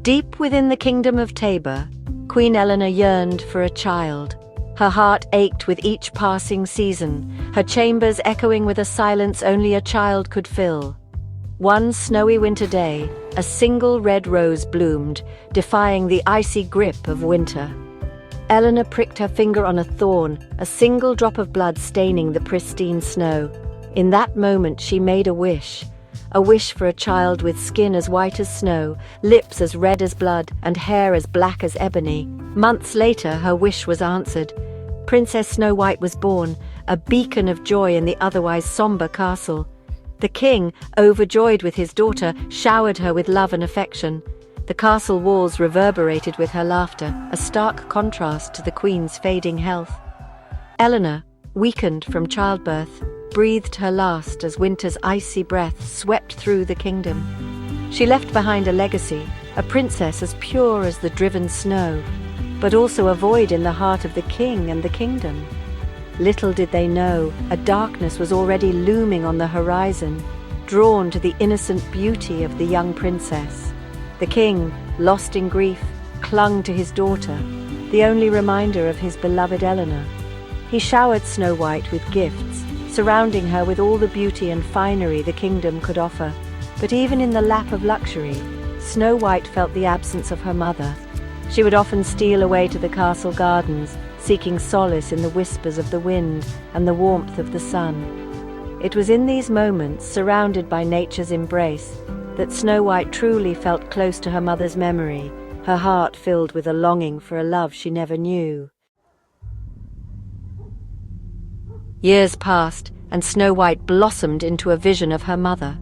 Deep within the kingdom of Tabor, Queen Eleanor yearned for a child. Her heart ached with each passing season, her chambers echoing with a silence only a child could fill. One snowy winter day, a single red rose bloomed, defying the icy grip of winter. Eleanor pricked her finger on a thorn, a single drop of blood staining the pristine snow. In that moment she made a wish for a child with skin as white as snow, lips as red as blood, and hair as black as ebony. Months later, her wish was answered. Princess Snow White was born, a beacon of joy in the otherwise somber castle. The king, overjoyed with his daughter, showered her with love and affection. The castle walls reverberated with her laughter, a stark contrast to the queen's fading health. Eleanor, weakened from childbirth, breathed her last as winter's icy breath swept through the kingdom. She left behind a legacy, a princess as pure as the driven snow, but also a void in the heart of the king and the kingdom. Little did they know, a darkness was already looming on the horizon, drawn to the innocent beauty of the young princess. The king, lost in grief, clung to his daughter, the only reminder of his beloved Eleanor. He showered Snow White with gifts, surrounding her with all the beauty and finery the kingdom could offer. But even in the lap of luxury, Snow White felt the absence of her mother. She would often steal away to the castle gardens, seeking solace in the whispers of the wind and the warmth of the sun. It was in these moments, surrounded by nature's embrace, that Snow White truly felt close to her mother's memory, her heart filled with a longing for a love she never knew. Years passed, and Snow White blossomed into a vision of her mother.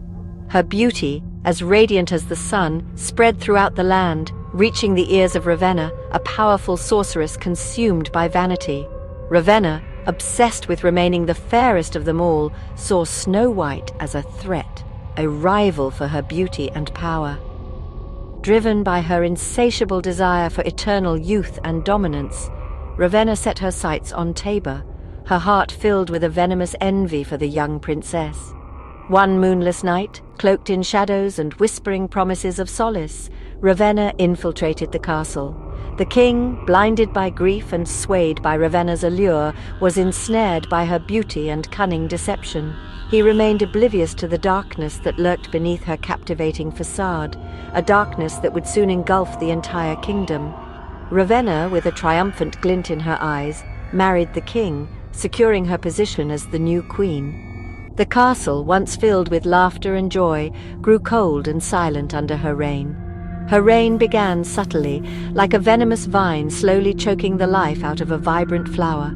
Her beauty, as radiant as the sun, spread throughout the land, reaching the ears of Ravenna, a powerful sorceress consumed by vanity. Ravenna, obsessed with remaining the fairest of them all, saw Snow White as a threat, a rival for her beauty and power. Driven by her insatiable desire for eternal youth and dominance, Ravenna set her sights on Tabor, her heart filled with a venomous envy for the young princess. One moonless night, cloaked in shadows and whispering promises of solace, Ravenna infiltrated the castle. The king, blinded by grief and swayed by Ravenna's allure, was ensnared by her beauty and cunning deception. He remained oblivious to the darkness that lurked beneath her captivating facade, a darkness that would soon engulf the entire kingdom. Ravenna, with a triumphant glint in her eyes, married the king, securing her position as the new queen. The castle, once filled with laughter and joy, grew cold and silent under her reign. Her reign began subtly, like a venomous vine slowly choking the life out of a vibrant flower.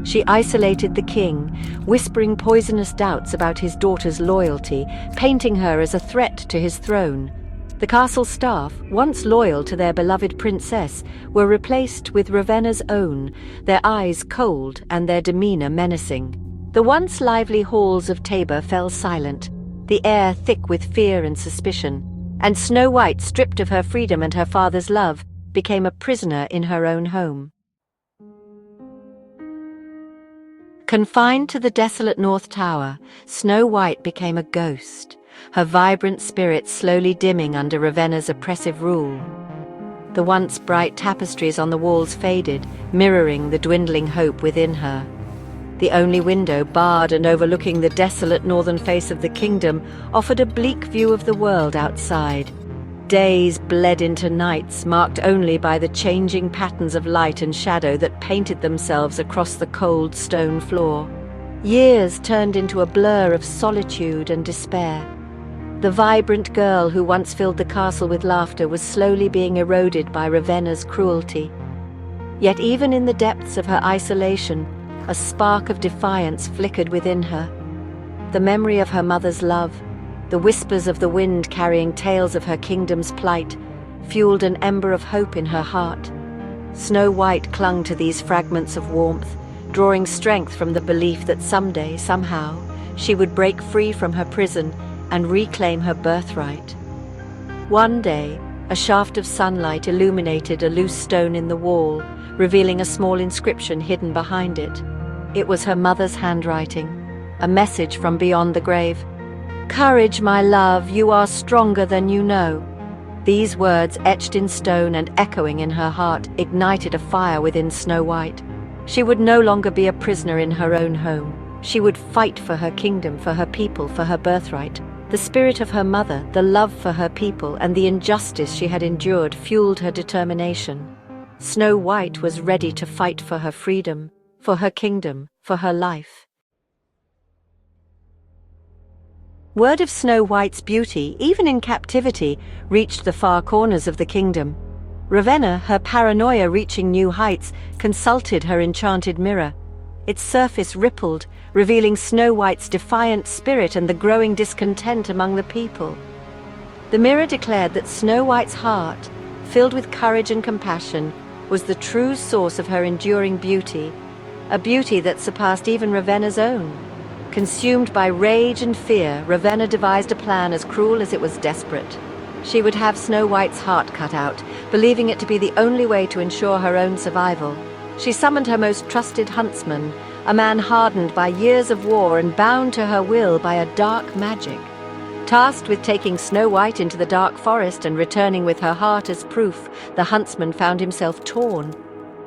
She isolated the king, whispering poisonous doubts about his daughter's loyalty, painting her as a threat to his throne. The castle staff, once loyal to their beloved princess, were replaced with Ravenna's own, their eyes cold and their demeanor menacing. The once lively halls of Tabor fell silent, the air thick with fear and suspicion, and Snow White, stripped of her freedom and her father's love, became a prisoner in her own home. Confined to the desolate North Tower, Snow White became a ghost, her vibrant spirit slowly dimming under Ravenna's oppressive rule. The once bright tapestries on the walls faded, mirroring the dwindling hope within her. The only window, barred and overlooking the desolate northern face of the kingdom, offered a bleak view of the world outside. Days bled into nights, marked only by the changing patterns of light and shadow that painted themselves across the cold stone floor. Years turned into a blur of solitude and despair. The vibrant girl who once filled the castle with laughter was slowly being eroded by Ravenna's cruelty. Yet even in the depths of her isolation, a spark of defiance flickered within her. The memory of her mother's love, the whispers of the wind carrying tales of her kingdom's plight, fueled an ember of hope in her heart. Snow White clung to these fragments of warmth, drawing strength from the belief that someday, somehow, she would break free from her prison and reclaim her birthright. One day, a shaft of sunlight illuminated a loose stone in the wall, revealing a small inscription hidden behind it. It was her mother's handwriting, a message from beyond the grave. "Courage, my love, you are stronger than you know." These words, etched in stone and echoing in her heart, ignited a fire within Snow White. She would no longer be a prisoner in her own home. She would fight for her kingdom, for her people, for her birthright. The spirit of her mother, the love for her people, and the injustice she had endured fueled her determination. Snow White was ready to fight for her freedom, for her kingdom, for her life. Word of Snow White's beauty, even in captivity, reached the far corners of the kingdom. Ravenna, her paranoia reaching new heights, consulted her enchanted mirror. Its surface rippled, revealing Snow White's defiant spirit and the growing discontent among the people. The mirror declared that Snow White's heart, filled with courage and compassion, was the true source of her enduring beauty, a beauty that surpassed even Ravenna's own. Consumed by rage and fear, Ravenna devised a plan as cruel as it was desperate. She would have Snow White's heart cut out, believing it to be the only way to ensure her own survival. She summoned her most trusted huntsman, a man hardened by years of war and bound to her will by a dark magic. Tasked with taking Snow White into the dark forest and returning with her heart as proof, the huntsman found himself torn.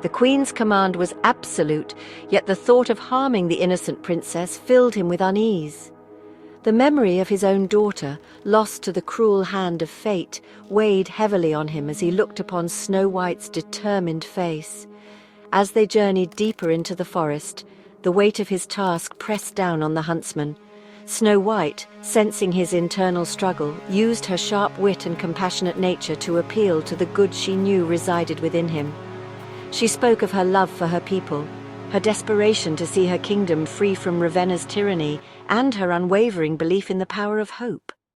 The queen's command was absolute, yet the thought of harming the innocent princess filled him with unease. The memory of his own daughter, lost to the cruel hand of fate, weighed heavily on him as he looked upon Snow White's determined face. As they journeyed deeper into the forest, the weight of his task pressed down on the huntsman. Snow White, sensing his internal struggle, used her sharp wit and compassionate nature to appeal to the good she knew resided within him. She spoke of her love for her people, her desperation to see her kingdom free from Ravenna's tyranny, and her unwavering belief in the power of hope.